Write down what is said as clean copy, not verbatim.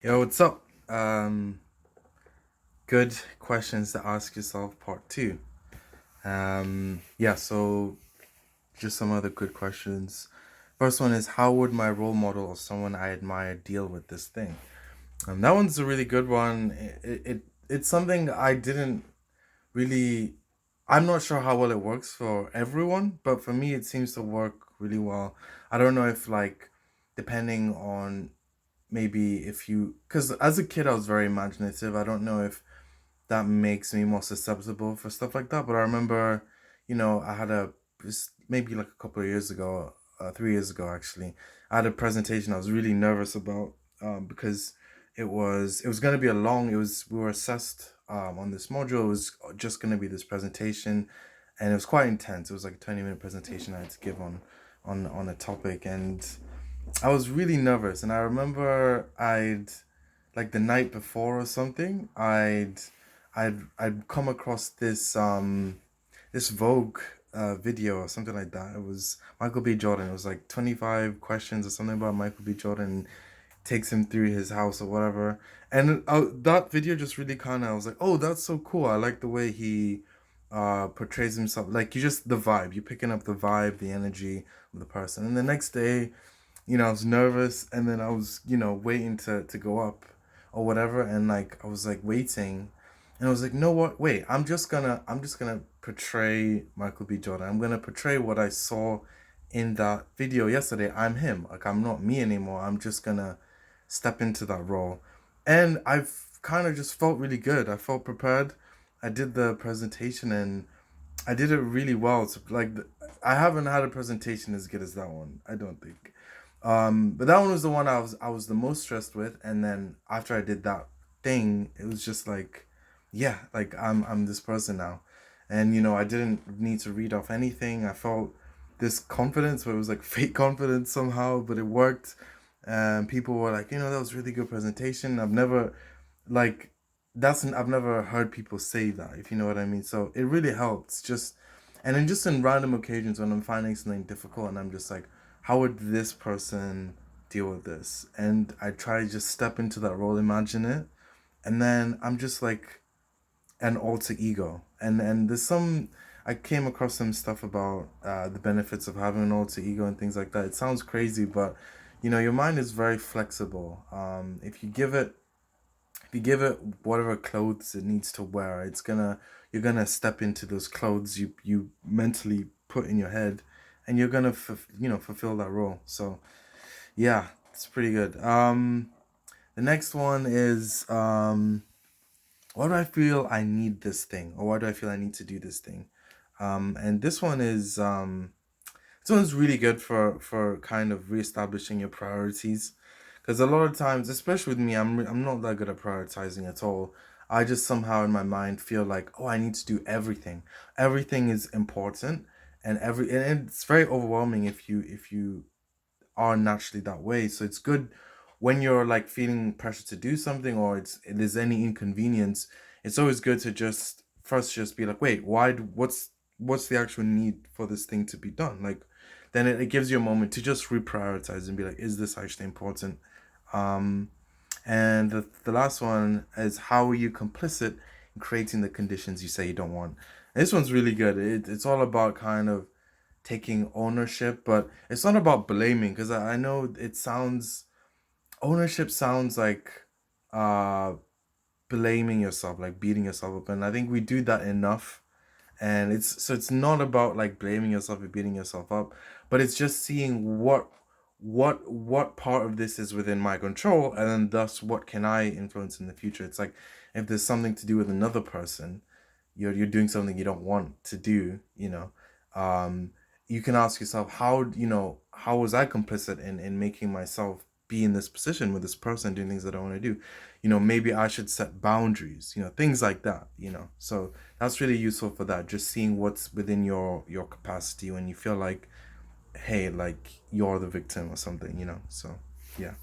Yo, what's up? Good questions to ask yourself, part two. Yeah, so just some other good questions. First one is, how would my role model or someone I admire deal with this thing? That one's a really good one. It's something I didn't really. I'm not sure how well it works for everyone, but for me, it seems to work really well. I don't know if depending on maybe if you, because as a kid I was very imaginative. I don't know if that makes me more susceptible for stuff like that. But I remember, I had maybe like a couple of years ago, 3 years ago actually. I had a presentation I was really nervous about, because it was going to be a long. It was we were assessed on this module. It was just going to be this presentation, and it was quite intense. It was like a 20-minute presentation I had to give on a topic, and I was really nervous. And I remember like the night before or something, I'd come across this Vogue video or something like that. It was Michael B. Jordan. It was like 25 questions or something about Michael B. Jordan, takes him through his house or whatever. And that video just really kind of, I was like, oh, that's so cool. I like the way he portrays himself. Like, you just, the vibe, you're picking up the vibe, the energy of the person. And the next day, I was nervous, and then I was, waiting to go up or whatever, and like I was like waiting, and I was like, no, what? Wait, I'm just gonna portray Michael B. Jordan. I'm gonna portray what I saw in that video yesterday. I'm him. Like, I'm not me anymore. I'm just gonna step into that role, and I've kind of just felt really good. I felt prepared. I did the presentation, and I did it really well. So, like, I haven't had a presentation as good as that one. I don't think. But that one was the one I was the most stressed with, and then after I did that thing, it was just like, yeah, like I'm this person now, and I didn't need to read off anything. I felt this confidence, but it was like fake confidence somehow, but it worked. And people were like, that was really good presentation. Like I've never heard people say that, if you know what I mean. So it really helps. And then just in random occasions when I'm finding something difficult, and I'm just like, how would this person deal with this? And I try to just step into that role, imagine it, and then I'm just like an alter ego. And there's some, I came across some stuff about the benefits of having an alter ego and things like that. It sounds crazy, but your mind is very flexible. If you give it whatever clothes it needs to wear, you're gonna step into those clothes you mentally put in your head, and you're gonna fulfill that role. So yeah, it's pretty good. The next one is, why do I feel I need this thing, or why do I feel I need to do this thing? And this one's really good for kind of reestablishing your priorities, because a lot of times, especially with me, I'm not that good at prioritizing at all. I just somehow in my mind feel like, oh, I need to do everything. Everything is important, and it's very overwhelming if you are naturally that way. So it's good when you're like feeling pressure to do something, or there's any inconvenience. It's always good to just be like, wait, what's the actual need for this thing to be done? Like, then it gives you a moment to just reprioritize and be like, is this actually important? Um, and the last one is, how are you complicit in creating the conditions you say you don't want? And this one's really good. It's all about kind of taking ownership, but it's not about blaming, because I know ownership sounds like uh blaming yourself, like beating yourself up, and I think we do that enough. And it's not about like blaming yourself or beating yourself up, but it's just seeing what part of this is within my control, and then thus what can I influence in the future. It's like, if there's something to do with another person, you're doing something you don't want to do, um you can ask yourself, how was I complicit in making myself be in this position with this person doing things that I want to do. Maybe I should set boundaries, things like that. So that's really useful for that, just seeing what's within your capacity when you feel like, hey, like you're the victim or something. So yeah.